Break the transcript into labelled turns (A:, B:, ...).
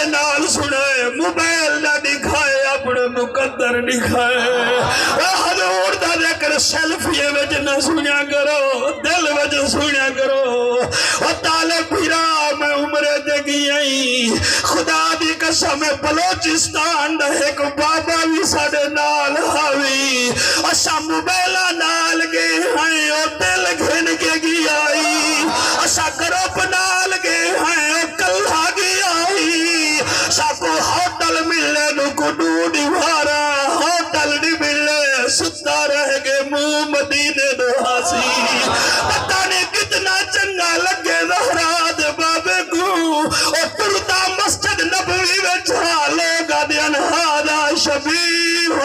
A: नाल सुने, मोबाइल ना दिखाए, अपने मुकद्दर दिखाए। हजूर दा जिक्र सेल्फी विच न सुनिया करो, दिल विच सुनिया करो। ताले फिरा मैं उम्रे ते गई, खुदा दी कसम बलोचिस्तान दा एक बाबा भी साडे नाल हावी। असा मोबाइला नाल गए हैं, ओ दिल घिन के गई आई। असा ग्रुप नाल गए हैं, ओ कल्ला गई आई। साको होटल मिलने नु कुडू निवारा, होटल नहीं मिलने सुता रह गए मुंह मदीने दो हासी। पता नहीं कितना चंगा लगे ज़हरा दे बाबे को, और तुरता मस्जिद नबवी में लोग आदियन हादा शबीह